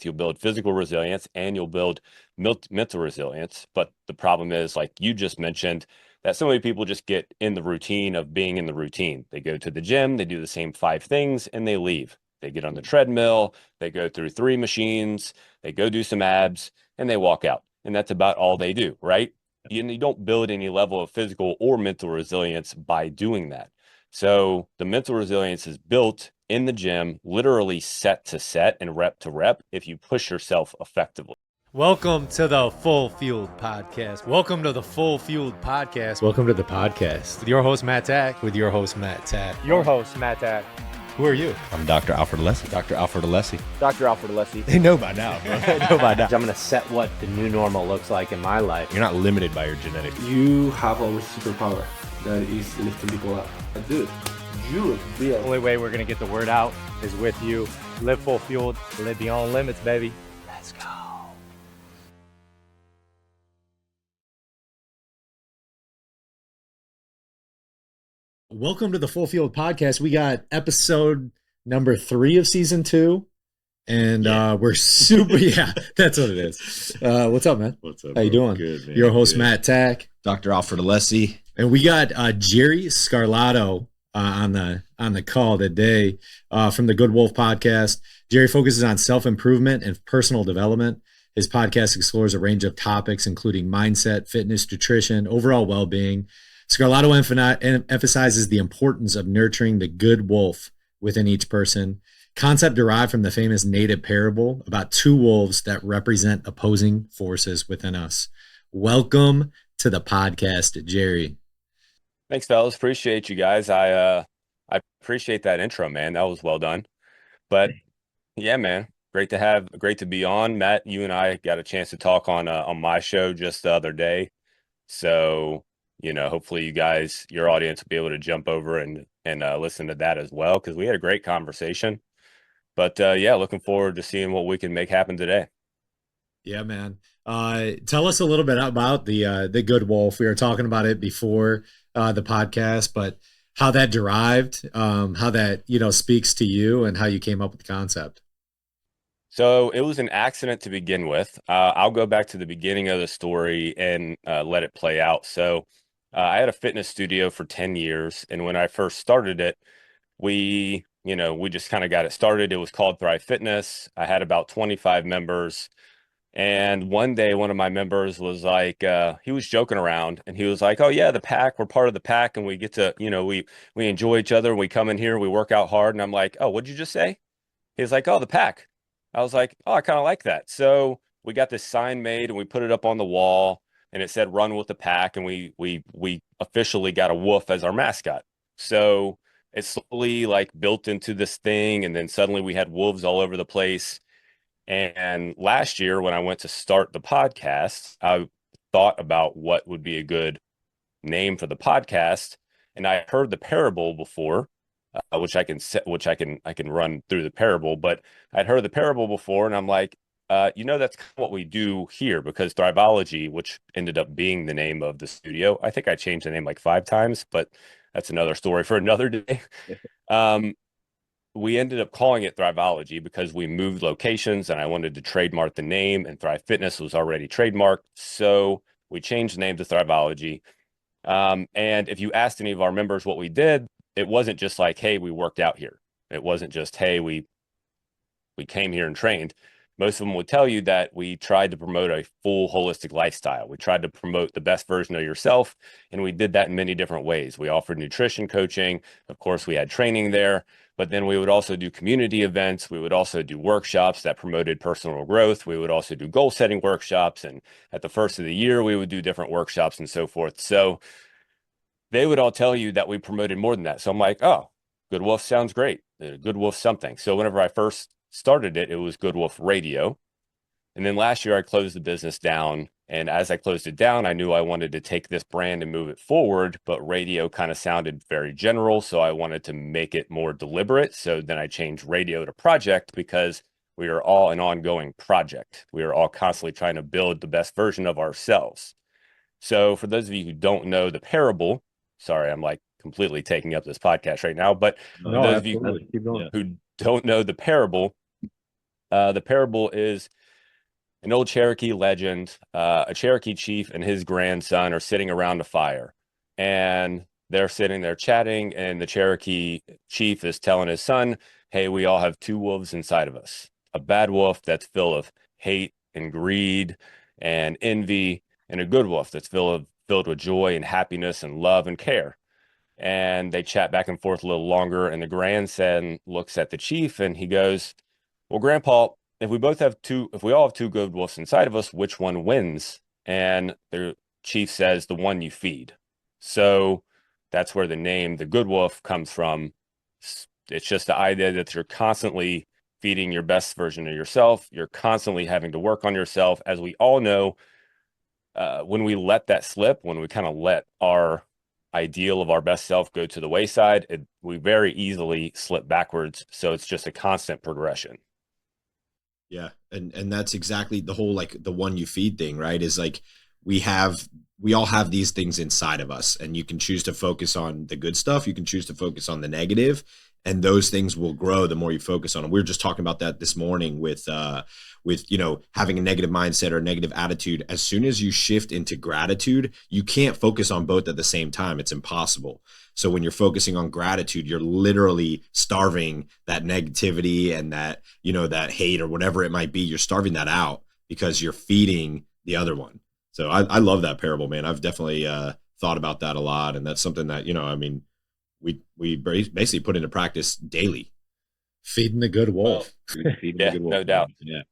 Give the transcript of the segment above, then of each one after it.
You'll build physical resilience and you'll build mental resilience. But the problem is, like you just mentioned, that so many people just get in the routine of being in the routine. They go to the gym, they do the same 5 things, and they leave. They get on the treadmill, they go through 3 machines, they go do some abs, and they walk out. And that's about all they do, right? You don't build any level of physical or mental resilience by doing that. So the mental resilience is built in the gym, literally set to set and rep to rep if you push yourself effectively. Welcome to the Full Fueled Podcast. Welcome to the Full Fueled Podcast. Welcome to the podcast. With your host, Matt Tack. With your host, Matt Tack. Your host, Matt Tack. Who are you? I'm Dr. Alfred Alessi. Dr. Alfred Alessi. Dr. Alfred Alessi. They know by now, bro. They know by now. I'm going to set what the new normal looks like in my life. You're not limited by your genetics. You have a superpower that is lifting people up. Dude, you look The real. only way we're going to get the word out is with you. Live full fueled, live beyond limits, baby. Let's go. Welcome to the Full Fueled Podcast. We got episode number 3 of season 2. And we're super, that's what it is. What's up, man? What's up? How you doing? Good, man. Your host, Good. Matt Tack. Dr. Alfred Alessi. And we got Jerry Scarlatto on the call today from the Good Wolf podcast. Jerry focuses on self-improvement and personal development. His podcast explores a range of topics, including mindset, fitness, nutrition, overall well-being. Scarlatto emphasizes the importance of nurturing the good wolf within each person. Concept derived from the famous native parable about 2 wolves that represent opposing forces within us. Welcome to the podcast, Jerry. Thanks, fellas. Appreciate you guys. I appreciate that intro, man. That was well done. But yeah, man, great to be on. Matt, you and I got a chance to talk on my show just the other day. So, hopefully you guys, your audience will be able to jump over and listen to that as well, because we had a great conversation. But yeah, looking forward to seeing what we can make happen today. Yeah, man. Tell us a little bit about the Good Wolf. We were talking about it before the podcast, but how that derived, how that speaks to you, and how you came up with the concept. So it was an accident to begin with. I'll go back to the beginning of the story and let it play out. So I had a fitness studio for 10 years, and when I first started it, we just kind of got it started. It was called Thrive Fitness. I had about 25 members. And one day, one of my members was like, he was joking around and he was like, "Oh yeah, the pack, we're part of the pack and we get to, we enjoy each other. We come in here, we work out hard." And I'm like, "Oh, what'd you just say?" He's like, "Oh, the pack." I was like, "Oh, I kind of like that." So we got this sign made and we put it up on the wall and it said "Run with the pack." And we officially got a wolf as our mascot. So it slowly like built into this thing. And then suddenly we had wolves all over the place. And last year, when I went to start the podcast, I thought about what would be a good name for the podcast, and I heard the parable before, which I can run through the parable. But I'd heard the parable before, and I'm like, that's kind of what we do here, because Thryvology, which ended up being the name of the studio, I think I changed the name like 5 times, but that's another story for another day. We ended up calling it Thryvology because we moved locations and I wanted to trademark the name, and Thrive Fitness was already trademarked. So we changed the name to Thryvology. And if you asked any of our members what we did, it wasn't just like, "Hey, we worked out here." It wasn't just, "Hey, we came here and trained." Most of them would tell you that we tried to promote a full holistic lifestyle. We tried to promote the best version of yourself, and we did that in many different ways. We offered nutrition coaching. Of course, we had training there, but then we would also do community events. We would also do workshops that promoted personal growth. We would also do goal setting workshops. And at the first of the year, we would do different workshops and so forth. So they would all tell you that we promoted more than that. So I'm like, "Oh, Good Wolf sounds great. Good Wolf something." So whenever I first started it, it was Good Wolf Radio. And then last year I closed the business down. And as I closed it down, I knew I wanted to take this brand and move it forward, but radio kind of sounded very general. So I wanted to make it more deliberate. So then I changed radio to project, because we are all an ongoing project. We are all constantly trying to build the best version of ourselves. So for those of you who don't know the parable, sorry, I'm like completely taking up this podcast right now, but for those of you Keep going. who don't know the parable, The parable is an old Cherokee legend. A Cherokee chief and his grandson are sitting around a fire, and they're sitting there chatting, and the Cherokee chief is telling his son, hey, we all have two wolves inside of us. A bad wolf that's full of hate and greed and envy, and a good wolf that's filled with joy and happiness and love and care. And they chat back and forth a little longer, and the grandson looks at the chief and he goes, well, Grandpa, if we all have two good wolves inside of us, which one wins? And the chief says, the one you feed. So that's where the name, the good wolf, comes from. It's just the idea that you're constantly feeding your best version of yourself. You're constantly having to work on yourself. As we all know, when we let that slip, when we kind of let our ideal of our best self go to the wayside, we very easily slip backwards. So it's just a constant progression. Yeah. And that's exactly the whole, like, the one you feed thing, right? Is like, we all have these things inside of us, and you can choose to focus on the good stuff. You can choose to focus on the negative, and those things will grow the more you focus on them. We were just talking about that this morning with, having a negative mindset or a negative attitude. As soon as you shift into gratitude, you can't focus on both at the same time. It's impossible. So when you're focusing on gratitude, you're literally starving that negativity and that, that hate or whatever it might be. You're starving that out because you're feeding the other one. So I love that parable, man. I've definitely thought about that a lot. And that's something that, we basically put into practice daily. Feeding the good wolf. Yeah, no doubt. Yeah.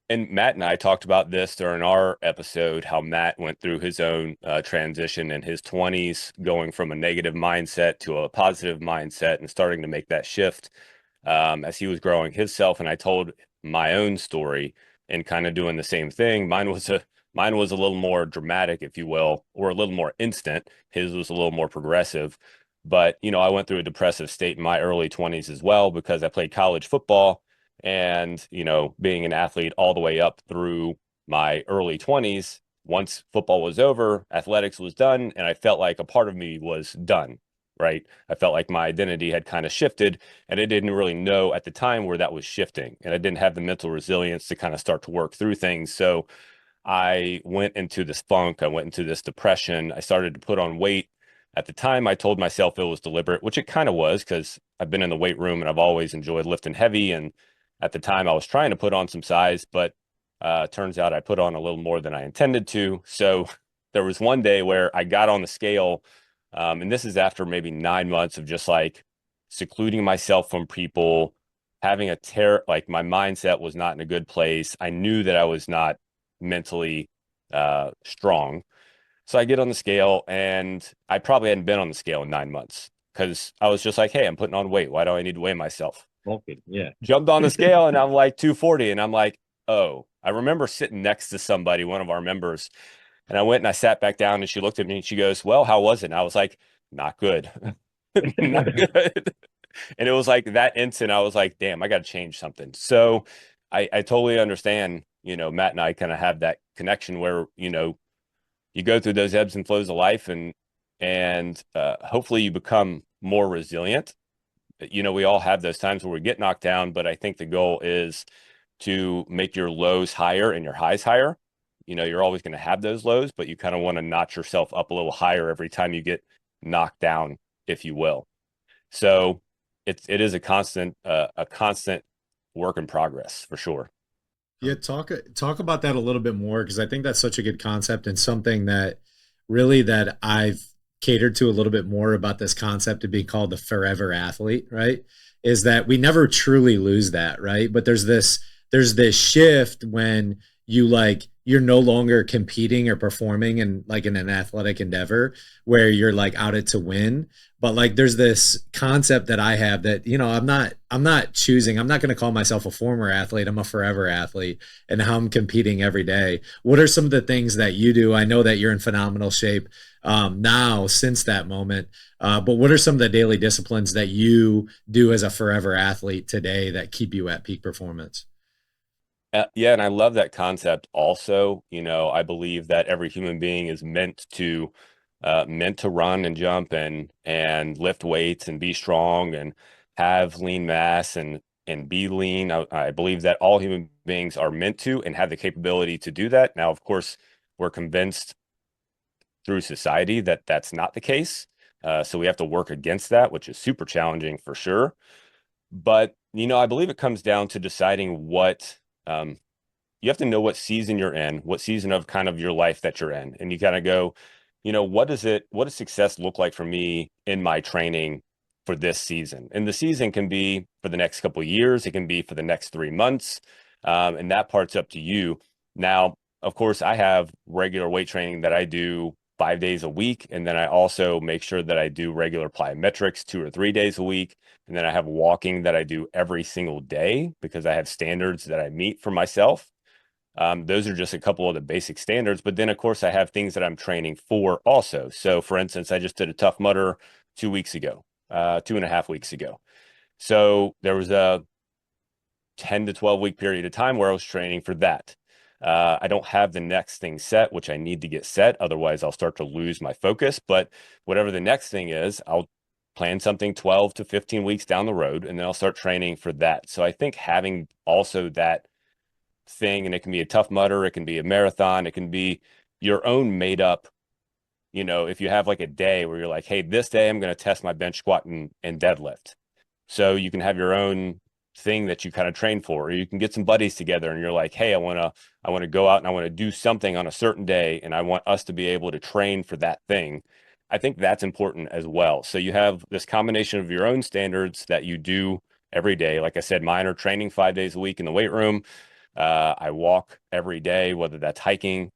And Matt and I talked about this during our episode, how Matt went through his own transition in his 20s, going from a negative mindset to a positive mindset and starting to make that shift as he was growing himself. And I told my own story and kind of doing the same thing. Mine was a little more dramatic, if you will, or a little more instant. His was a little more progressive. But, I went through a depressive state in my early 20s as well, because I played college football. And, being an athlete all the way up through my early 20s, once football was over, athletics was done, and I felt like a part of me was done, right? I felt like my identity had kind of shifted, and I didn't really know at the time where that was shifting. And I didn't have the mental resilience to kind of start to work through things. So I went into this funk. I went into this depression. I started to put on weight. At the time, I told myself it was deliberate, which it kind of was, because I've been in the weight room and I've always enjoyed lifting heavy. And at the time, I was trying to put on some size, but turns out I put on a little more than I intended to. So there was one day where I got on the scale, and this is after maybe 9 months of just like secluding myself from people, having like my mindset was not in a good place. I knew that I was not mentally strong. So I get on the scale, and I probably hadn't been on the scale in 9 months because I was just like, hey, I'm putting on weight. Why do I need to weigh myself? Okay. Yeah. Jumped on the scale, and I'm like 240. And I'm like, oh, I remember sitting next to somebody, one of our members. And I went and I sat back down, and she looked at me and she goes, well, how was it? And I was like, not good. Not good. And it was like that instant, I was like, damn, I got to change something. So I totally understand, Matt and I kind of have that connection where, you go through those ebbs and flows of life, and hopefully you become more resilient. We all have those times where we get knocked down, but I think the goal is to make your lows higher and your highs higher. You're always going to have those lows, but you kind of want to notch yourself up a little higher every time you get knocked down, if you will. So it is a constant work in progress for sure. Yeah, talk about that a little bit more, because I think that's such a good concept, and something that really that I've catered to a little bit more about this concept of being called the forever athlete, right? Is that we never truly lose that, right? But there's this shift when you're no longer competing or performing in an athletic endeavor where you're like out it to win. But like there's this concept that I have that, I'm not choosing. I'm not going to call myself a former athlete. I'm a forever athlete, and how I'm competing every day. What are some of the things that you do? I know that you're in phenomenal shape now since that moment. But what are some of the daily disciplines that you do as a forever athlete today that keep you at peak performance? Yeah, and I love that concept also. I believe that every human being is meant to run and jump and lift weights and be strong and have lean mass and and be lean. I believe that all human beings are meant to and have the capability to do that. Now, of course, we're convinced through society that that's not the case. So we have to work against that, which is super challenging for sure. But, I believe it comes down to deciding what you have to know what season you're in, what season of kind of your life that you're in. And you kind of go, what does success look like for me in my training for this season? And the season can be for the next couple of years. It can be for the next 3 months. And that part's up to you. Now, of course, I have regular weight training that I do 5 days a week. And then I also make sure that I do regular plyometrics 2 or 3 days a week. And then I have walking that I do every single day because I have standards that I meet for myself. Those are just a couple of the basic standards. But then, of course, I have things that I'm training for also. So, for instance, I just did a Tough Mudder 2 weeks ago, 2.5 weeks ago. So there was a 10 to 12 week period of time where I was training for that. I don't have the next thing set, which I need to get set. Otherwise, I'll start to lose my focus. But whatever the next thing is, I'll plan something 12 to 15 weeks down the road, and then I'll start training for that. So I think having also that thing, and it can be a Tough Mudder, it can be a marathon, it can be your own made up, if you have like a day where you're like, hey, this day I'm going to test my bench squat and deadlift. So you can have your own thing that you kind of train for, or you can get some buddies together and you're like, hey, I want to go out and I want to do something on a certain day, and I want us to be able to train for that thing. I think that's important as well. So you have this combination of your own standards that you do every day. Like I said, mine are training 5 days a week in the weight room. I walk every day, whether that's hiking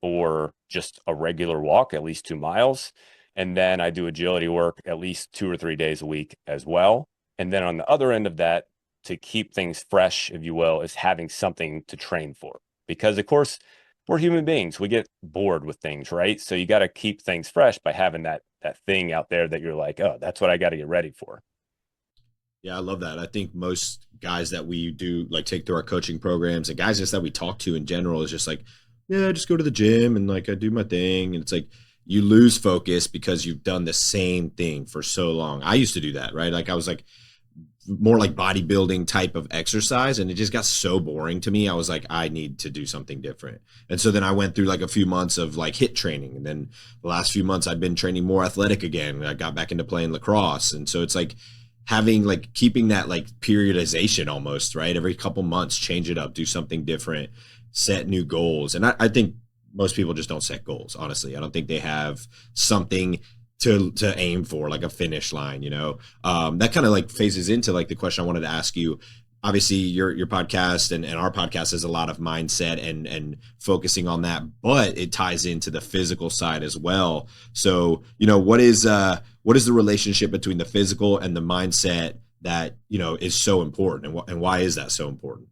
or just a regular walk, at least 2 miles. And then I do agility work at least 2 or 3 days a week as well. And then on the other end of that, to keep things fresh, if you will, is having something to train for. Because, of course, we're human beings. We get bored with things, right? So you got to keep things fresh by having that thing out there that you're like, oh, that's what I got to get ready for. Yeah, I love that. I think most guys that we do like take through our coaching programs, and guys just that we talk to in general, is just like, yeah, I just go to the gym and like I do my thing. And it's like you lose focus because you've done the same thing for so long. I used to do that, right? Like I was like more like bodybuilding type of exercise, and it just got so boring to me. I was like, I need to do something different. And so then I went through like a few months of like HIIT training, and then the last few months I've been training more athletic again. I got back into playing lacrosse. And so it's like having like keeping that like periodization almost, right? Every couple months, change it up, do something different, set new goals. And I think most people just don't set goals, honestly. I don't think they have something to aim for, like a finish line, that kind of like phases into like the question I wanted to ask you. Obviously your podcast and our podcast has a lot of mindset and focusing on that, but it ties into the physical side as well. So, what is the relationship between the physical and the mindset that, is so important, and why is that so important?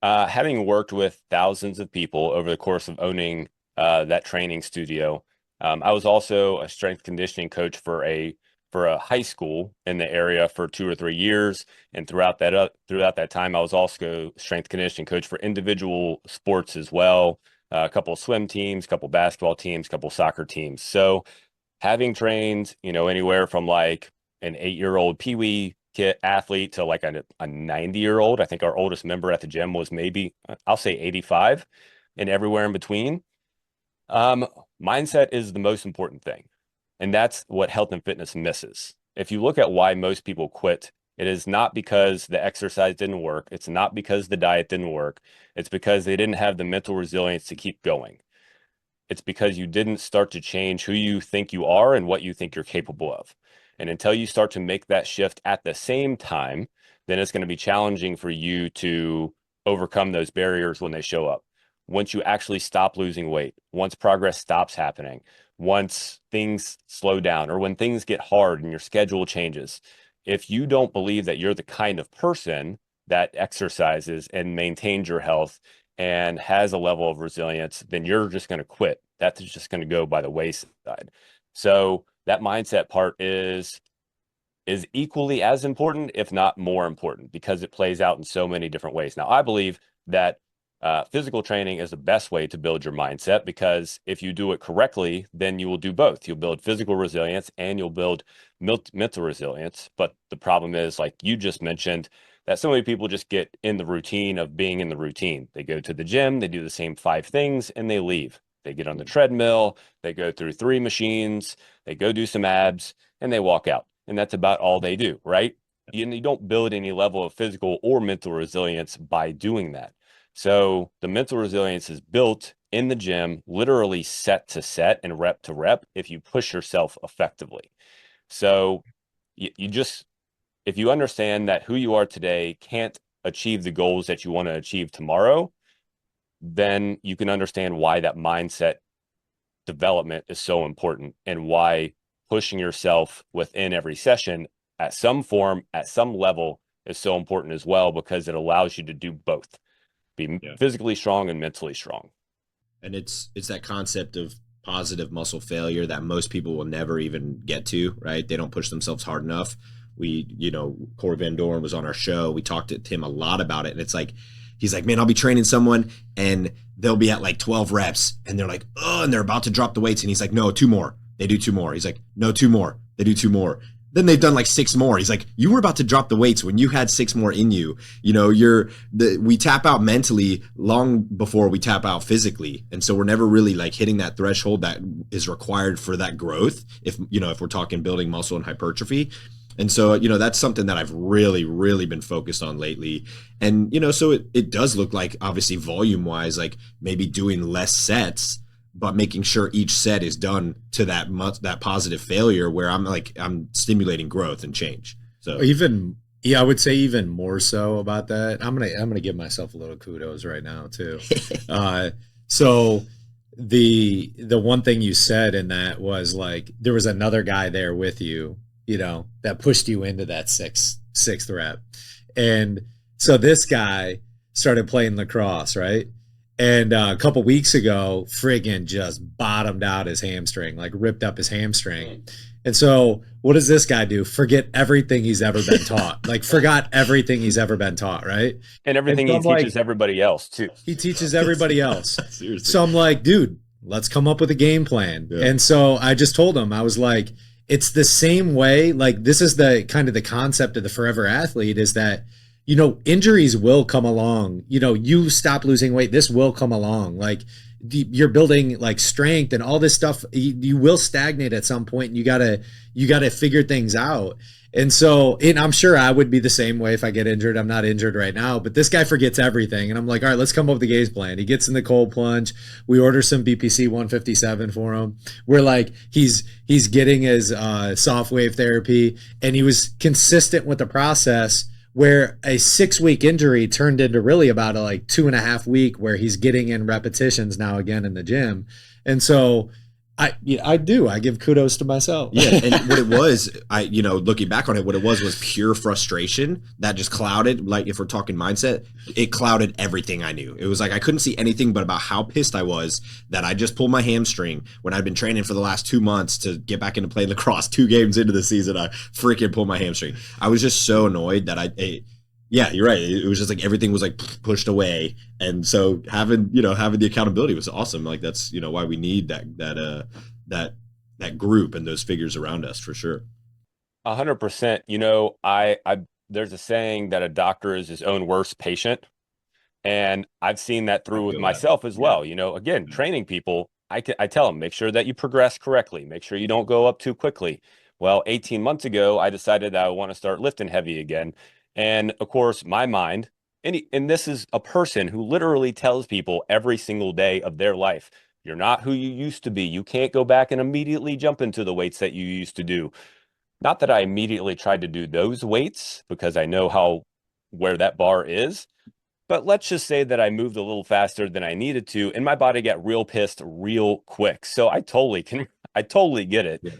Having worked with thousands of people over the course of owning that training studio, I was also a strength conditioning coach for a high school in the area for 2 or 3 years, and throughout that time, I was also strength conditioning coach for individual sports as well. A couple of swim teams, a couple of basketball teams, a couple of soccer teams. So, having trained, anywhere from like an 8-year-old peewee kid athlete to like a 90-year-old. I think our oldest member at the gym was maybe, I'll say 85, and everywhere in between. Mindset is the most important thing. And that's what health and fitness misses. If you look at why most people quit, it is not because the exercise didn't work. It's not because the diet didn't work. It's because they didn't have the mental resilience to keep going. It's because you didn't start to change who you think you are and what you think you're capable of. And until you start to make that shift at the same time, then it's going to be challenging for you to overcome those barriers when they show up. Once you actually stop losing weight, once progress stops happening, once things slow down, or when things get hard and your schedule changes, if you don't believe that you're the kind of person that exercises and maintains your health and has a level of resilience, then you're just going to quit. That's just going to go by the wayside. So that mindset part is equally as important, if not more important, because it plays out in so many different ways. Now, I believe that physical training is the best way to build your mindset, because if you do it correctly, then you will do both. You'll build physical resilience and you'll build mental resilience. But the problem is, like you just mentioned, that so many people just get in the routine of being in the routine. They go to the gym, they do the same 5 things, and they leave. They get on the treadmill, they go through 3 machines, they go do some abs, and they walk out. And that's about all they do, right? You don't build any level of physical or mental resilience by doing that. So the mental resilience is built in the gym, literally set to set and rep to rep, if you push yourself effectively. So you just, if you understand that who you are today can't achieve the goals that you want to achieve tomorrow, then you can understand why that mindset development is so important and why pushing yourself within every session at some form, at some level, is so important as well, because it allows you to do both, be physically strong and mentally strong. And it's that concept of positive muscle failure that most people will never even get to, right? They don't push themselves hard enough. Corey Van Doren was on our show. We talked to him a lot about it. And it's like, he's like, man, I'll be training someone and they'll be at like 12 reps and they're like, oh, and they're about to drop the weights. And he's like, no, 2 more. They do 2 more. He's like, no, 2 more. They do 2 more. Then they've done like 6 more. He's like, you were about to drop the weights when you had 6 more in you. We tap out mentally long before we tap out physically. And so we're never really like hitting that threshold that is required for that growth. If we're talking building muscle and hypertrophy. And so, that's something that I've really, really been focused on lately. And, so it does look like, obviously volume wise, like maybe doing less sets, but making sure each set is done to that positive failure where I'm stimulating growth and change. So I would say even more so about that. I'm gonna give myself a little kudos right now too. So the one thing you said in that was like there was another guy there with you, that pushed you into that sixth rep, and so this guy started playing lacrosse, right? And a couple weeks ago, friggin' just bottomed out his hamstring, like ripped up his hamstring. And so what does this guy do? Forget everything he's ever been taught. Like forgot everything he's ever been taught, right? And everything he teaches everybody else too. He teaches everybody else. Seriously. So I'm like, dude, let's come up with a game plan. Yeah. And so I just told him, I was like, it's the same way. Like this is the kind of the concept of the forever athlete is that, injuries will come along. You stop losing weight, this will come along. Like you're building like strength and all this stuff. You will stagnate at some point, and you gotta figure things out. And so, and I'm sure I would be the same way if I get injured. I'm not injured right now, but this guy forgets everything. And I'm like, all right, let's come up with a game plan. He gets in the cold plunge. We order some BPC 157 for him. We're like, he's getting his soft wave therapy, and he was consistent with the process, where a 6-week injury turned into really about a 2.5 week where he's getting in repetitions now again in the gym. And so I give kudos to myself. Yeah. And what it was, looking back on it, what it was pure frustration that just clouded, like if we're talking mindset, it clouded everything I knew. It was like I couldn't see anything but about how pissed I was that I just pulled my hamstring when I'd been training for the last 2 months to get back into playing lacrosse. 2 games into the season, I freaking pulled my hamstring. I was just so annoyed that yeah, you're right. It was just like everything was like pushed away. And so having the accountability was awesome. Like that's, why we need that group and those figures around us for sure. 100%. I there's a saying that a doctor is his own worst patient. And I've seen that through with myself as well. Again, training people, I tell them, make sure that you progress correctly. Make sure you don't go up too quickly. Well, 18 months ago, I decided that I want to start lifting heavy again. And of course, my mind, and this is a person who literally tells people every single day of their life, you're not who you used to be. You can't go back and immediately jump into the weights that you used to do. Not that I immediately tried to do those weights because I know where that bar is, but let's just say that I moved a little faster than I needed to, and my body got real pissed real quick. So I totally get it. Yeah.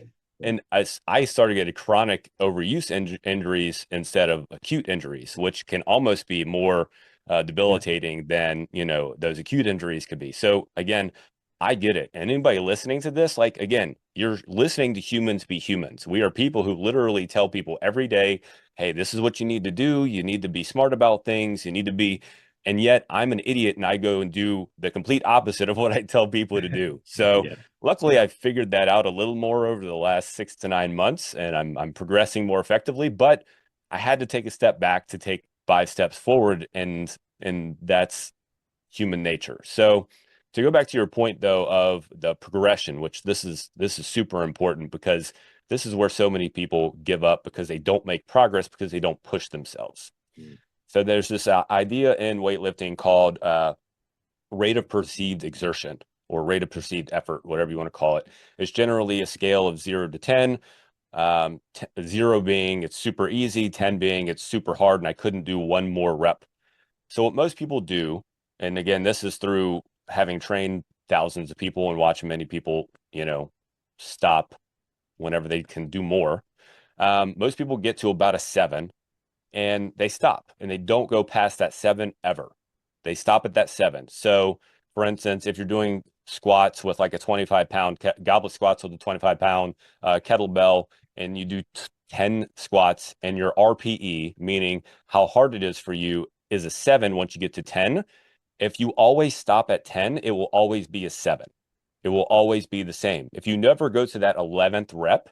And I started getting chronic overuse injuries instead of acute injuries, which can almost be more debilitating than, those acute injuries could be. So again, I get it. And anybody listening to this, again, you're listening to humans be humans. We are people who literally tell people every day, hey, this is what you need to do. You need to be smart about things. You need to be, and yet I'm an idiot and I go and do the complete opposite of what I tell people to do. So luckily I figured that out a little more over the last 6 to 9 months, and I'm progressing more effectively, but I had to take a step back to take 5 steps forward, and that's human nature. So to go back to your point though of the progression, which this is super important, because this is where so many people give up because they don't make progress because they don't push themselves. So there's this idea in weightlifting called rate of perceived exertion, or rate of perceived effort, whatever you want to call it. It's generally a scale of 0 to 10. 0 being it's super easy, 10 being it's super hard and I couldn't do one more rep. So what most people do, and again, this is through having trained thousands of people and watching many people, stop whenever they can do more. Most people get to about a 7 and they stop, and they don't go past that 7 ever. They stop at that 7. So for instance, if you're doing squats with like a 25-pound goblet squats with a 25-pound kettlebell, and you do 10 squats and your RPE, meaning how hard it is for you, is a 7 once you get to 10. If you always stop at 10, it will always be a 7. It will always be the same. If you never go to that 11th rep,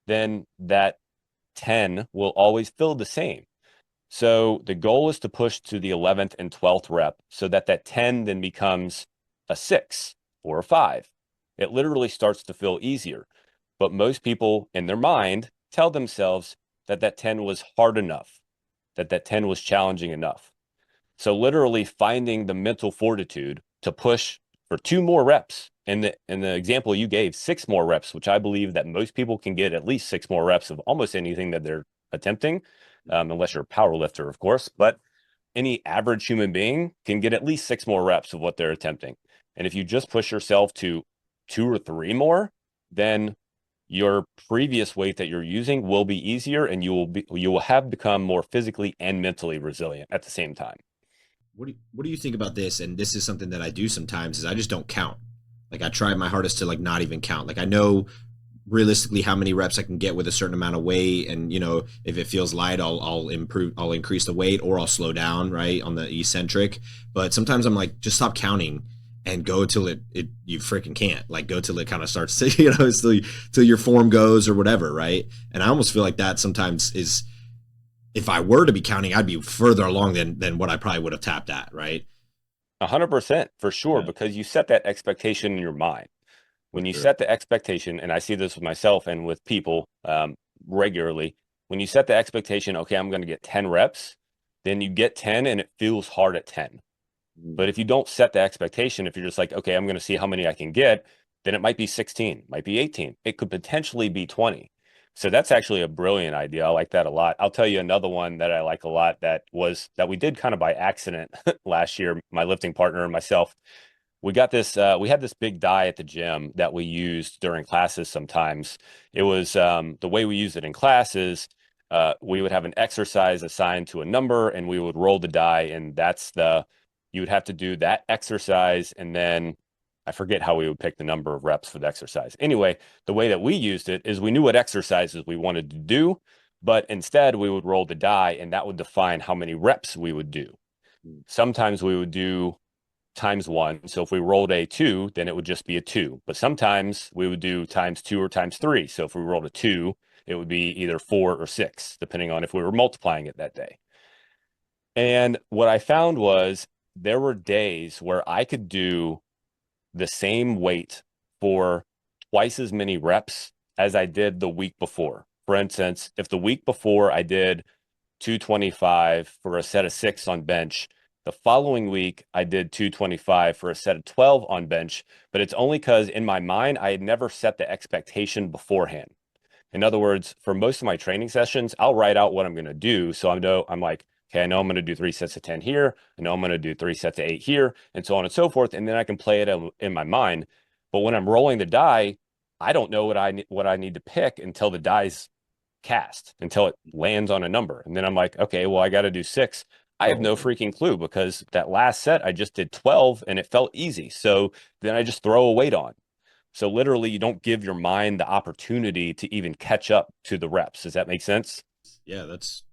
then that 10 will always feel the same. So the goal is to push to the 11th and 12th rep so that 10 then becomes a 6 or a 5. It literally starts to feel easier. But most people in their mind tell themselves that 10 was hard enough, that 10 was challenging enough. So literally finding the mental fortitude to push for 2 more reps. In the example you gave, 6 more reps, which I believe that most people can get at least 6 more reps of almost anything that they're attempting, unless you're a power lifter, of course. But any average human being can get at least 6 more reps of what they're attempting. And if you just push yourself to 2 or 3 more, then your previous weight that you're using will be easier, and you will have become more physically and mentally resilient at the same time. What do you think about this? And this is something that I do sometimes, is I just don't count. Like, I try my hardest to like not even count. Like, I know realistically how many reps I can get with a certain amount of weight, and if it feels light, I'll increase the weight, or I'll slow down right on the eccentric. But sometimes I'm like, just stop counting and go till you freaking can't. Like, go till it kind of starts to till your form goes or whatever, right? And I almost feel like that sometimes is, if I were to be counting, I'd be further along than what I probably would have tapped at, right? 100% for sure, Yeah. because you set that expectation in your mind. When you set the expectation, and I see this with myself and with people regularly, when you set the expectation, okay, I'm going to get 10 reps, then you get 10 and it feels hard at 10. But if you don't set the expectation, if you're just like, okay, I'm going to see how many I can get, then it might be 16, might be 18. It could potentially be 20. So that's actually a brilliant idea. I like that a lot. I'll tell you another one that I like a lot that we did kind of by accident last year, my lifting partner and myself. We got this, we had this big die at the gym that we used during classes sometimes. It was the way we use it in classes. We would have an exercise assigned to a number, and we would roll the die, and you would have to do that exercise, and then I forget how we would pick the number of reps for the exercise. Anyway, the way that we used it is we knew what exercises we wanted to do, but instead we would roll the die, and that would define how many reps we would do. Sometimes we would do ×1. So if we rolled a 2, then it would just be a 2. But sometimes we would do ×2 or ×3. So if we rolled a 2, it would be either 4 or 6, depending on if we were multiplying it that day. And what I found was there were days where I could do the same weight for twice as many reps as I did the week before. For instance, if the week before I did 225 for a set of 6 on bench, the following week I did 225 for a set of 12 on bench, but it's only because in my mind I had never set the expectation beforehand. In other words, for most of my training sessions, I'll write out what I'm going to do. So I'm like, okay, I know I'm going to do 3 sets of 10 here. I know I'm going to do 3 sets of 8 here, and so on and so forth. And then I can play it in my mind. But when I'm rolling the die, I don't know what I need to pick until the die's cast, until it lands on a number. And then I'm like, okay, well, I got to do 6. I have no freaking clue, because that last set I just did 12 and it felt easy. So then I just throw a weight on. So literally you don't give your mind the opportunity to even catch up to the reps. Does that make sense? Yeah,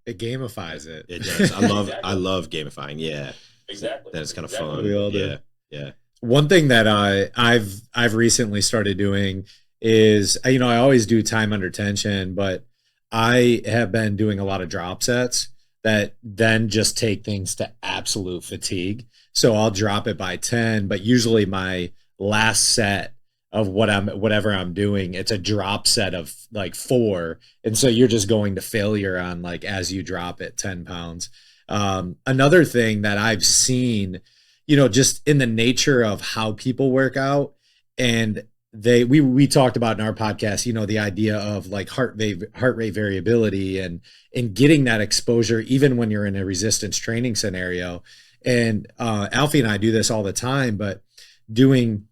It gamifies it. it does. I love gamifying. Yeah, Exactly. that's kind of fun. We all do. Yeah. One thing that I've recently started doing is, I always do time under tension, but I have been doing a lot of drop sets. that then just take things to absolute fatigue. So I'll drop it by 10, but usually my last set of whatever I'm doing, it's a drop set of like 4. And so you're just going to failure on like as you drop it 10 pounds. Another thing that I've seen, just in the nature of how people work out, and we talked about in our podcast, the idea of like heart rate variability and getting that exposure even when you're in a resistance training scenario. And Alfie and I do this all the time, but doing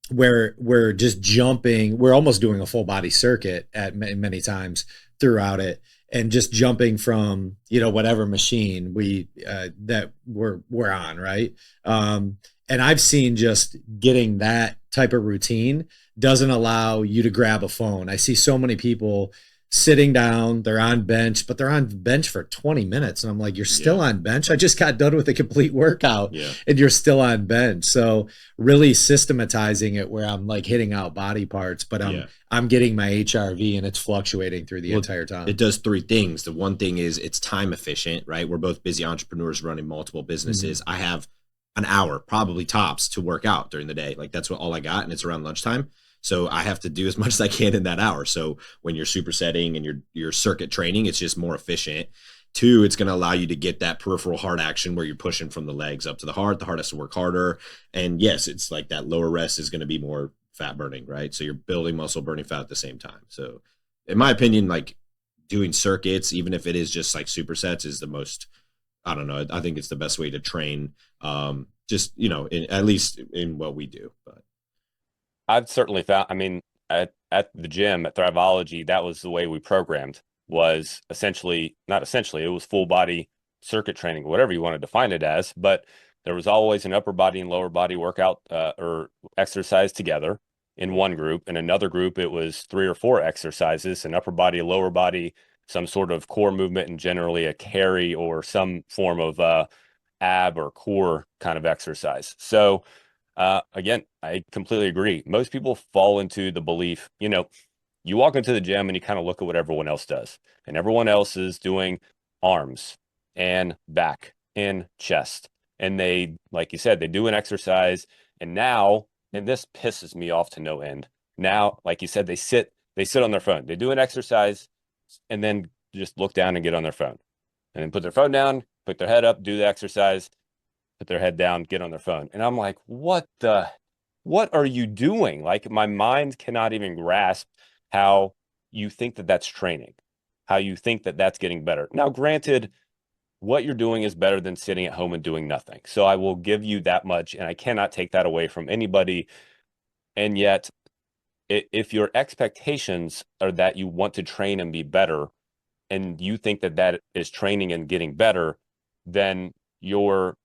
where we're just jumping, we're almost doing a full body circuit at many times throughout it, and just jumping from whatever machine that we're on, right? And I've seen just getting that type of routine doesn't allow you to grab a phone. I see so many people sitting down, they're on bench, but they're on bench for 20 minutes. And I'm like, you're still on bench? I just got done with a complete workout and you're still on bench. So really systematizing it where I'm like hitting out body parts, but I'm getting my HRV and it's fluctuating through the entire time. It does 3 things. The one thing is it's time efficient, right? We're both busy entrepreneurs running multiple businesses. I have an hour, probably tops, to work out during the day. Like that's all I got, and it's around lunchtime. So I have to do as much as I can in that hour. So when you're supersetting and you're circuit training, it's just more efficient. 2, it's going to allow you to get that peripheral heart action where you're pushing from the legs up to the heart. The heart has to work harder. And yes, it's like that lower rest is going to be more fat burning, right? So you're building muscle, burning fat at the same time. So in my opinion, like doing circuits, even if it is just like supersets, is the most, I don't know, I think it's the best way to train, just, at least in what we do. But I've certainly found, at the gym at Thryvology, that was the way we programmed, was not essentially, it was full body circuit training, whatever you want to define it as, but there was always an upper body and lower body workout or exercise together in one group. In another group, it was 3 or 4 exercises, an upper body, lower body, some sort of core movement, and generally a carry or some form of ab or core kind of exercise. So again, I completely agree. Most people fall into the belief, you walk into the gym and you kind of look at what everyone else does, and everyone else is doing arms and back and chest. And they, like you said, they do an exercise, and now, and this pisses me off to no end. Now, like you said, they sit on their phone. They do an exercise and then just look down and get on their phone, and then put their phone down, put their head up, do the exercise, put their head down, get on their phone. And I'm like, what are you doing? Like, my mind cannot even grasp how you think that that's training, how you think that that's getting better. Now, granted, what you're doing is better than sitting at home and doing nothing. So I will give you that much, and I cannot take that away from anybody. And yet, if your expectations are that you want to train and be better, and you think that that is training and getting better, then your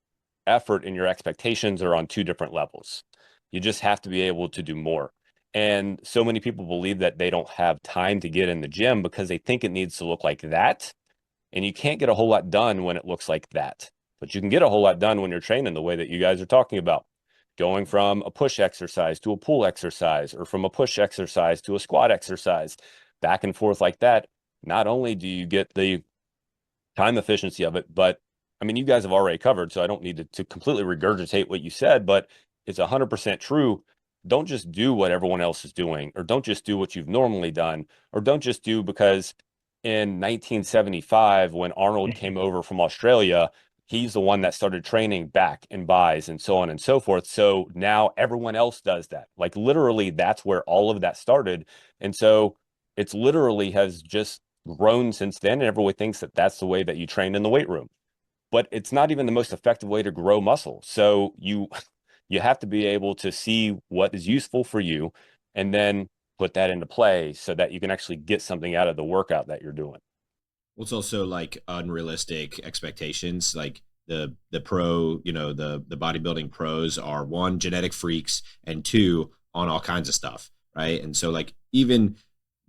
effort and your expectations are on 2 different levels. You just have to be able to do more. And so many people believe that they don't have time to get in the gym because they think it needs to look like that. And you can't get a whole lot done when it looks like that. But you can get a whole lot done when you're training the way that you guys are talking about. Going from a push exercise to a pull exercise, or from a push exercise to a squat exercise, back and forth like that. Not only do you get the time efficiency of it, but you guys have already covered, so I don't need to completely regurgitate what you said, but it's 100% true. Don't just do what everyone else is doing, or don't just do what you've normally done, or don't just do because in 1975, when Arnold came over from Australia, he's the one that started training back and buys and so on and so forth. So now everyone else does that. Like, literally, that's where all of that started. And so it's literally has just grown since then, and everyone thinks that that's the way that you train in the weight room. But it's not even the most effective way to grow muscle. So you have to be able to see what is useful for you and then put that into play so that you can actually get something out of the workout that you're doing. Well, it's also like unrealistic expectations. Like the pro, the bodybuilding pros are, 1, genetic freaks, and 2, on all kinds of stuff, right? And so like even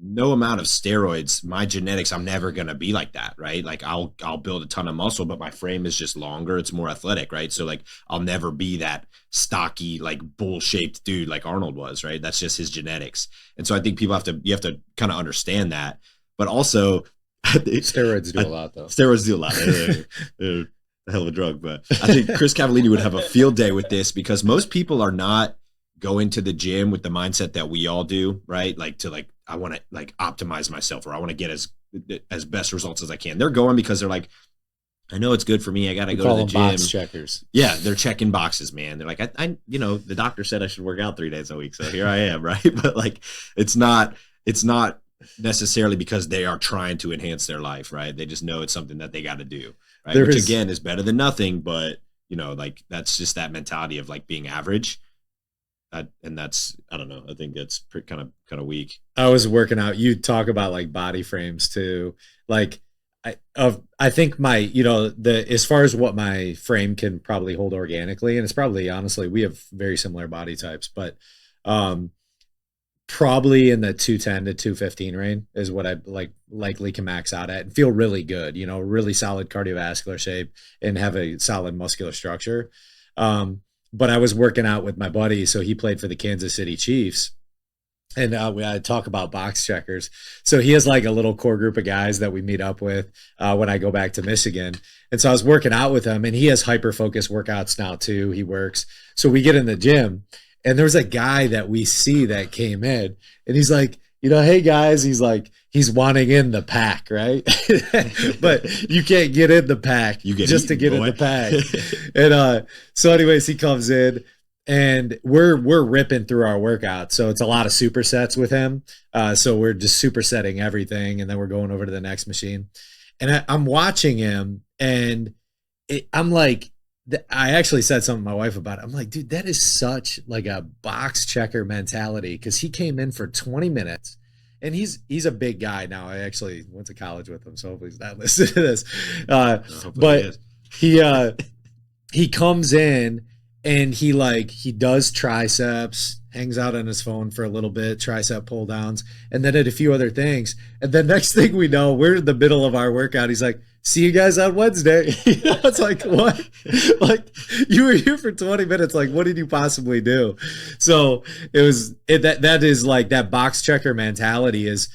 no amount of steroids, my genetics, I'm never going to be like that, right? Like I'll build a ton of muscle, but my frame is just longer. It's more athletic, right? So like I'll never be that stocky, like bull-shaped dude like Arnold was, right? That's just his genetics. And so I think you have to kind of understand that. But also, Steroids do a lot, though. Steroids do a lot. They're a hell of a drug. But I think Chris Cavallini would have a field day with this, because most people are not going to the gym with the mindset that we all do, right? I want to optimize myself, or I want to get as best results as I can. They're going because they're like, I know it's good for me. I got to go to the gym. Box checkers. Yeah, they're checking boxes, man. They're like, I the doctor said I should work out 3 days a week, so here I am, right? But it's not necessarily because they are trying to enhance their life, right? They just know it's something that they got to do, right? Which again is better than nothing, but that's just that mentality of being average. And that's, I don't know, I think that's kind of weak. I was working out. You talk about body frames too. I think my, as far as what my frame can probably hold organically, and it's probably, honestly, we have very similar body types, but probably in the 210 to 215 range is what I likely can max out at and feel really good, really solid cardiovascular shape and have a solid muscular structure. But I was working out with my buddy, so he played for the Kansas City Chiefs. And I talk about box checkers. So he has a little core group of guys that we meet up with when I go back to Michigan. And so I was working out with him, and he has hyper-focused workouts now too. He works. So we get in the gym, and there's a guy that we see that came in, and he's like, hey guys, he's wanting in the pack, right? But you can't get in the pack you get just eaten, to get boy. in the pack. And so anyways, he comes in, and we're ripping through our workout. So it's a lot of supersets with him. So we're just supersetting everything, and then we're going over to the next machine. And I'm watching him, and I'm like, I actually said something to my wife about it. I'm like, dude, that is such a box checker mentality, because he came in for 20 minutes, and he's a big guy now. I actually went to college with him, so hopefully he's not listening to this. But he comes in, and he does triceps, hangs out on his phone for a little bit, tricep pull downs, and then did a few other things. And then next thing we know, we're in the middle of our workout. He's like, see you guys on Wednesday. It's like, what? You were here for 20 minutes. What did you possibly do? So that is that box checker mentality is,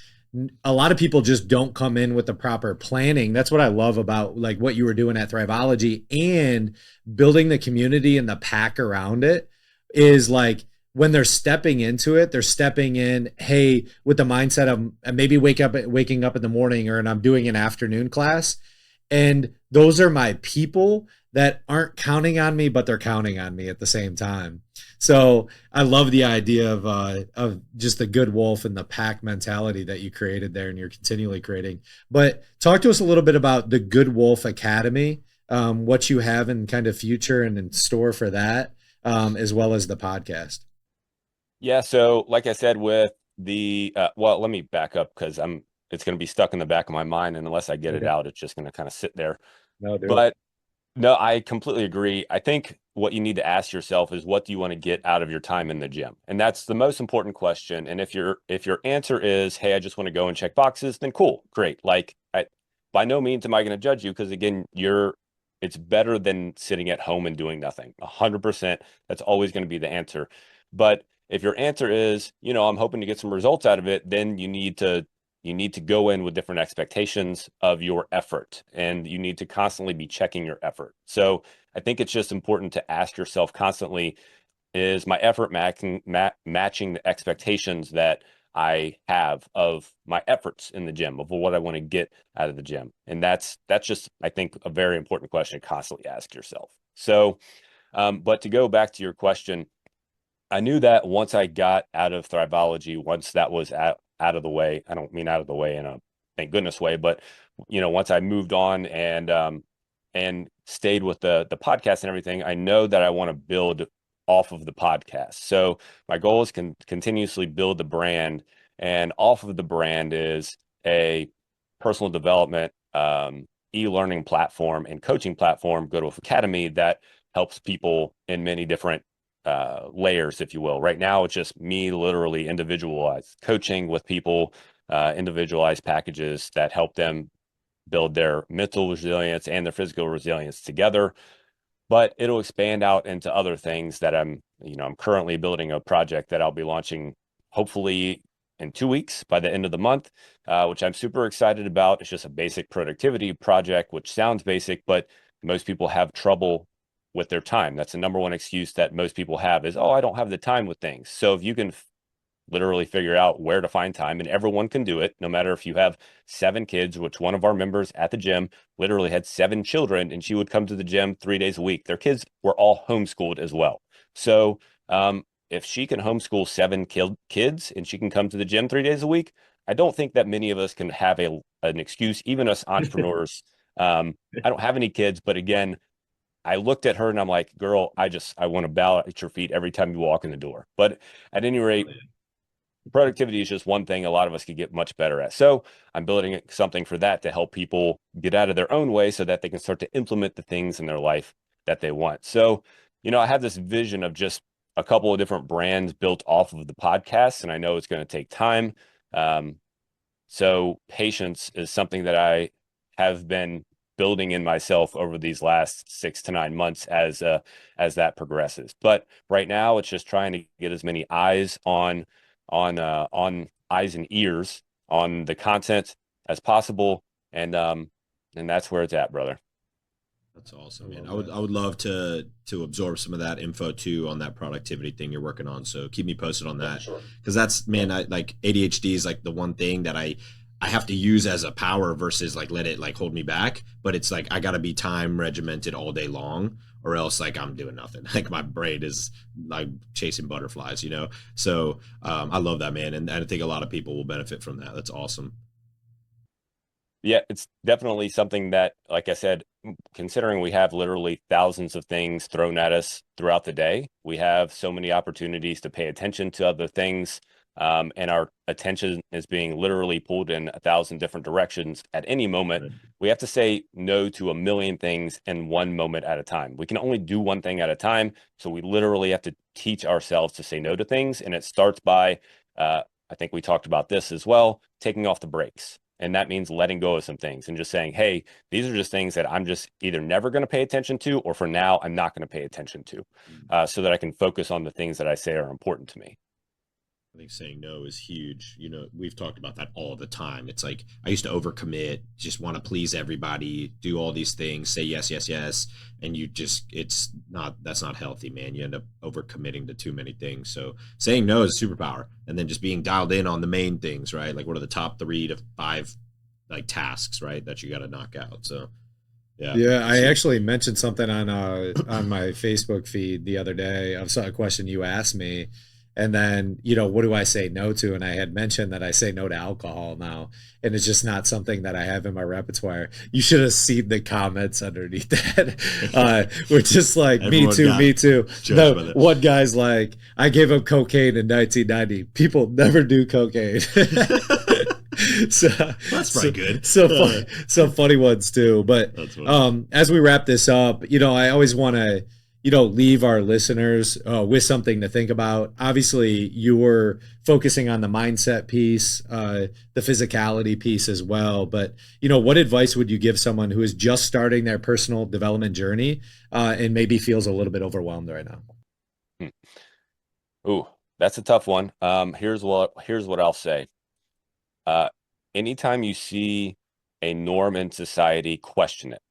a lot of people just don't come in with the proper planning. That's what I love about what you were doing at Thryvology, and building the community and the pack around it is when they're stepping into it, they're stepping in, hey, with the mindset of maybe waking up in the morning, and I'm doing an afternoon class. And those are my people that aren't counting on me, but they're counting on me at the same time. So I love the idea of just the good wolf and the pack mentality that you created there, and you're continually creating. But talk to us a little bit about the Good Wolf Academy, what you have in kind of future and in store for that, as well as the podcast. Yeah. So like I said, with the, well, let me back up, because it's going to be stuck in the back of my mind. And unless I get it out, it's just going to kind of sit there. No, I completely agree. I think what you need to ask yourself is, what do you want to get out of your time in the gym? And that's the most important question. And if your answer is, hey, I just want to go and check boxes, then cool, great. By no means am I going to judge you, because again, it's better than sitting at home and doing nothing. 100%. That's always going to be the answer. But if your answer is, I'm hoping to get some results out of it, then you need to go in with different expectations of your effort, and you need to constantly be checking your effort. So I think it's just important to ask yourself constantly, is my effort matching the expectations that I have of my efforts in the gym, of what I want to get out of the gym? And that's just, I think, a very important question to constantly ask yourself. So, but to go back to your question, I knew that once I got out of Thryvology, once that was out of the way, I don't mean out of the way in a thank goodness way, but once I moved on and stayed with the podcast and everything, I know that I want to build off of the podcast. So my goal is continuously build the brand, and off of the brand is a personal development, e-learning platform and coaching platform, Good Wolf Academy, that helps people in many different layers, if you will. Right now, it's just me literally individualized coaching with people, individualized packages that help them build their mental resilience and their physical resilience together. But it'll expand out into other things that I'm currently building a project that I'll be launching hopefully in 2 weeks by the end of the month, which I'm super excited about. It's just a basic productivity project, which sounds basic, but most people have trouble with their time. That's the number one excuse that most people have is, oh, I don't have the time with things. So if you can literally figure out where to find time, and everyone can do it, no matter if you have 7 kids, which one of our members at the gym literally had 7 children, and she would come to the gym 3 days a week. Their kids were all homeschooled as well. So if she can homeschool 7 kids and she can come to the gym 3 days a week, I don't think that many of us can have an excuse, even us entrepreneurs. I don't have any kids, but again, I looked at her and I'm like, girl, I want to bow at your feet every time you walk in the door. But at any rate, productivity is just one thing a lot of us could get much better at. So I'm building something for that to help people get out of their own way so that they can start to implement the things in their life that they want. So, I have this vision of just a couple of different brands built off of the podcast, and I know it's going to take time. So patience is something that I have been building in myself over these last 6 to 9 months as that progresses. But right now, it's just trying to get as many eyes on eyes and ears on the content as possible, and that's where it's at, brother. That's awesome, man. I would love to absorb some of that info too on that productivity thing you're working on. So keep me posted on that, because that's, man, I like ADHD is like the one thing that I have to use as a power versus like let it like hold me back. But it's like I got to be time regimented all day long, or else like I'm doing nothing. Like my brain is like chasing butterflies, So I love that, man, and I think a lot of people will benefit from that. That's awesome. Yeah, it's definitely something that, like I said, considering we have literally thousands of things thrown at us throughout the day, we have so many opportunities to pay attention to other things. And our attention is being literally pulled in 1,000 different directions at any moment. Right. We have to say no to 1,000,000 things in one moment at a time. We can only do one thing at a time. So we literally have to teach ourselves to say no to things. And it starts by, I think we talked about this as well, taking off the brakes. And that means letting go of some things and just saying, hey, these are just things that I'm just either never going to pay attention to, or for now, I'm not going to pay attention to, so that I can focus on the things that I say are important to me. I think saying no is huge. We've talked about that all the time. It's like I used to overcommit, just want to please everybody, do all these things, say yes, yes, yes. And that's not healthy, man. You end up overcommitting to too many things. So saying no is a superpower. And then just being dialed in on the main things, right? Like what are the top 3 to 5 like tasks, right, that you got to knock out. So yeah, I actually mentioned something on my Facebook feed the other day of a question you asked me. And then, what do I say no to? And I had mentioned that I say no to alcohol now. And it's just not something that I have in my repertoire. You should have seen the comments underneath that. We're just like, me too. No, one guy's like, I gave up cocaine in 1990. People never do cocaine. So that's probably good. Some funny ones too. But as we wrap this up, I always want to leave our listeners with something to think about. Obviously, you were focusing on the mindset piece, the physicality piece as well. But, what advice would you give someone who is just starting their personal development journey and maybe feels a little bit overwhelmed right now? Ooh, that's a tough one. Here's what I'll say. Anytime you see a norm in society, question it.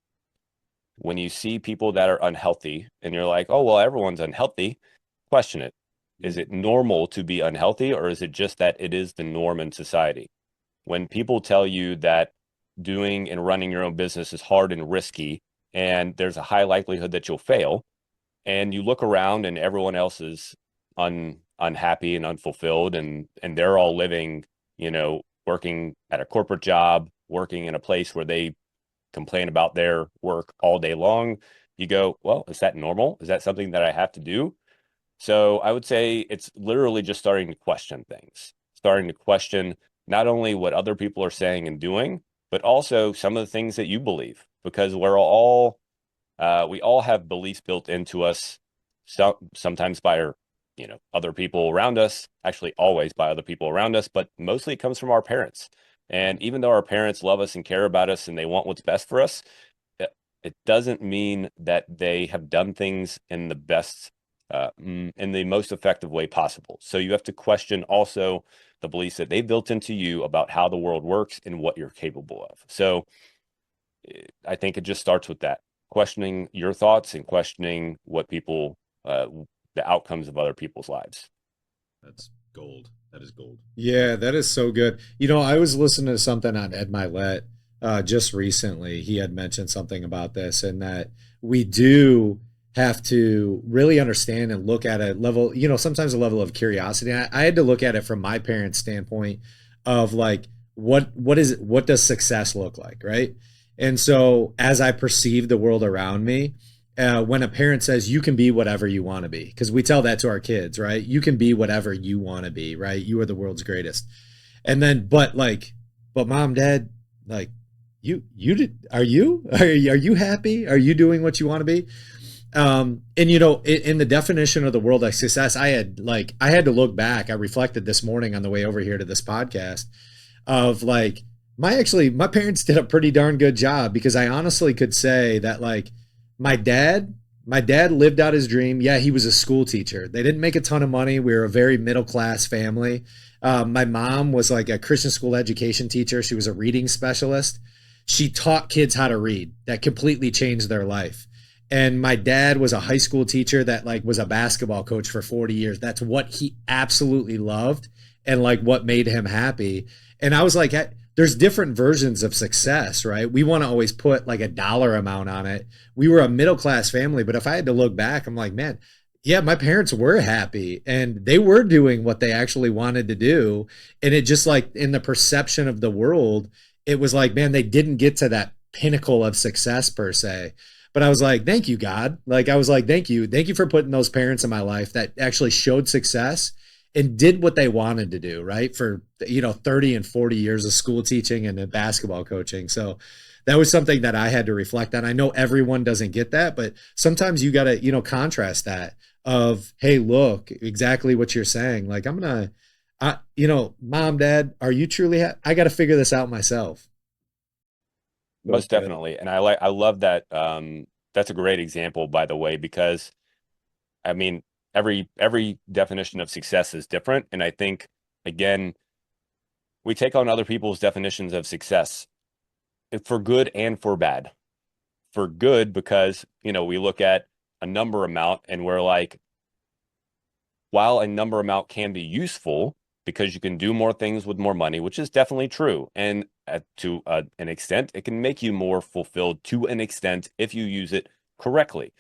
When you see people that are unhealthy and you're like, oh, well, everyone's unhealthy, question it. Is it normal to be unhealthy, or is it just that it is the norm in society? When people tell you that doing and running your own business is hard and risky, and there's a high likelihood that you'll fail, and you look around and everyone else is unhappy and unfulfilled, and they're all living, working at a corporate job, working in a place where they complain about their work all day long, you go, well, is that normal? Is that something that I have to do? So I would say it's literally just starting to question things, starting to question not only what other people are saying and doing, but also some of the things that you believe, because we all have beliefs built into us, sometimes by our, other people around us, actually always by other people around us, but mostly it comes from our parents. And even though our parents love us and care about us and they want what's best for us, it doesn't mean that they have done things in the best in the most effective way possible. So you have to question also the beliefs that they built into you about how the world works and what you're capable of. So I think it just starts with that, questioning your thoughts and questioning what people, the outcomes of other people's lives. That's gold. That is gold. Yeah, that is so good. You know, I was listening to something on Ed Milet just recently. He had mentioned something about this, and that we do have to really understand and look at a level, you know, sometimes a level of curiosity. I had to look at it from my parents' standpoint of like, what is it, what does success look like, right? And so as I perceive the world around me, when a parent says you can be whatever you want to be, because we tell that to our kids, right? You can be whatever you want to be, right? You are the world's greatest. And then, but mom, dad, like, are you happy? Are you doing what you want to be? And you know, in the definition of the world of success, I had to look back. I reflected this morning on the way over here to this podcast of like, my parents did a pretty darn good job, because I honestly could say that like my dad lived out his dream. Yeah, he was a school teacher. They didn't make a ton of money. We were a very middle class family. My mom was like a Christian school education teacher. She was a reading specialist. She taught kids how to read. That completely changed their life. And my dad was a high school teacher that like was a basketball coach for 40 years. That's what he absolutely loved and like what made him happy. And I was like, there's different versions of success, right? We want to always put like a dollar amount on it. We were a middle-class family, but if I had to look back, I'm like, man, yeah, my parents were happy and they were doing what they actually wanted to do. And it just like in the perception of the world, it was like, man, they didn't get to that pinnacle of success per se. But I was like, thank you, God. Like, I was like, thank you. Thank you for putting those parents in my life that actually showed success and did what they wanted to do, right? For, you know, 30 and 40 years of school teaching and basketball coaching. So that was something that I had to reflect on. I know everyone doesn't get that, but sometimes you got to, you know, contrast that of, hey, look, exactly what you're saying. Like, you know, mom, dad, are you truly, I got to figure this out myself. Most definitely. And I love that. That's a great example, by the way, because I mean, every definition of success is different. And I think, again, we take on other people's definitions of success for good and for bad. For good, because, you know, we look at a number amount and we're like, while a number amount can be useful because you can do more things with more money, which is definitely true. And to an extent, it can make you more fulfilled to an extent if you use it correctly.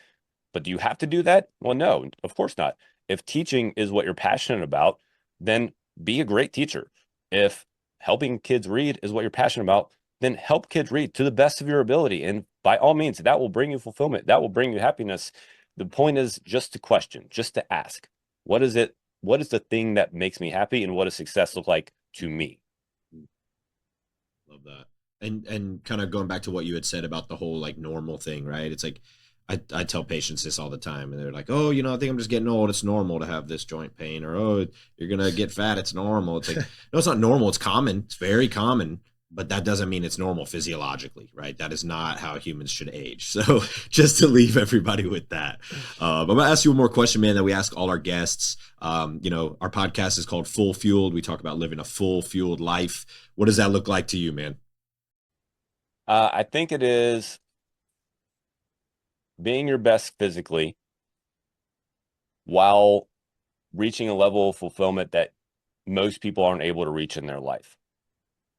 But do you have to do that? Well, no, of course not. If teaching is what you're passionate about, then be a great teacher. If helping kids read is what you're passionate about, then help kids read to the best of your ability. And by all means, that will bring you fulfillment. That will bring you happiness. The point is just to question, just to ask, what is it? What is the thing that makes me happy, and what does success look like to me? Love that. And kind of going back to what you had said about the whole like normal thing, right? It's like I tell patients this all the time, and they're like, oh, you know, I think I'm just getting old. It's normal to have this joint pain, or oh, you're gonna get fat. It's normal. It's like, no, it's not normal. It's common. It's very common, but that doesn't mean it's normal physiologically, right? That is not how humans should age. So just to leave everybody with that. I'm gonna ask you one more question, man, that we ask all our guests. You know, our podcast is called Full Fueled. We talk about living a full fueled life. What does that look like to you, man? I think it is being your best physically while reaching a level of fulfillment that most people aren't able to reach in their life.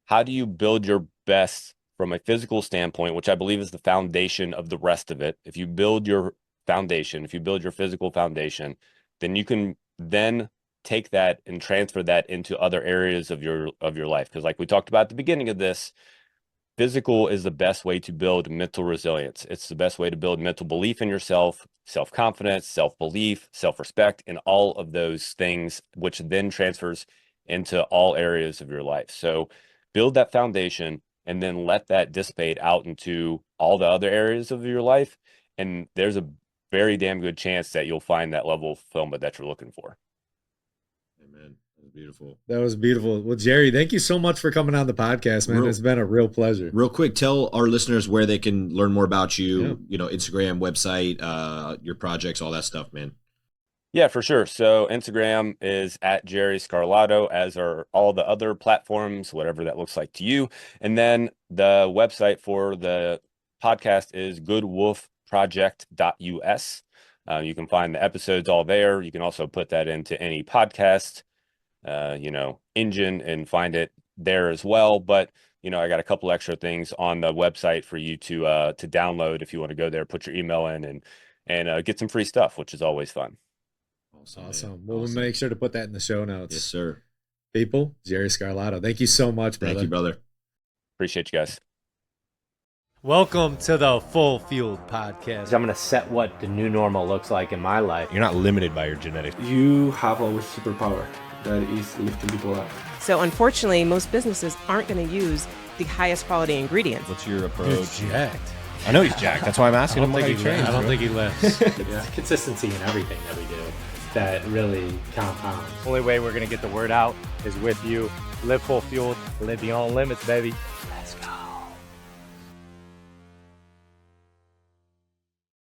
How do you build your best from a physical standpoint, which I believe is the foundation of the rest of it? If you build your foundation, if you build your physical foundation, then you can then take that and transfer that into other areas of your life. Because like we talked about at the beginning of this, physical is the best way to build mental resilience. It's the best way to build mental belief in yourself, self-confidence, self-belief, self-respect, and all of those things, which then transfers into all areas of your life. So build that foundation and then let that dissipate out into all the other areas of your life. And there's a very damn good chance that you'll find that level of fulfillment that you're looking for. Amen. That was beautiful. That was beautiful. Well, Jerry, thank you so much for coming on the podcast, man. It's been a real pleasure. Real quick, tell our listeners where they can learn more about you, you know, Instagram, website, your projects, all that stuff, man. Yeah, for sure. So Instagram is at Jerry Scarlatto, as are all the other platforms, whatever that looks like to you. And then the website for the podcast is goodwolfproject.us. You can find the episodes all there. You can also put that into any podcast, engine and find it there as well. But I got a couple extra things on the website for you to download if you want to go there, put your email in, and get some free stuff, which is always fun. Awesome. We'll make sure to put that in the show notes. Yes, sir. People, Jerry Scarlatto. Thank you so much, brother. Thank you, brother. Appreciate you guys. Welcome to the Full Fueled Podcast. I'm going to set what the new normal looks like in my life. You're not limited by your genetics. You have a superpower that is lifting people up. So unfortunately, most businesses aren't going to use the highest quality ingredients. What's your approach? He's jacked. I know he's jacked. That's why I'm I asking don't him what think he he trains. I don't think he lifts. Yeah. Consistency in everything that we do that really compounds. Only way we're going to get the word out is with you. Live full fueled, live beyond limits, baby.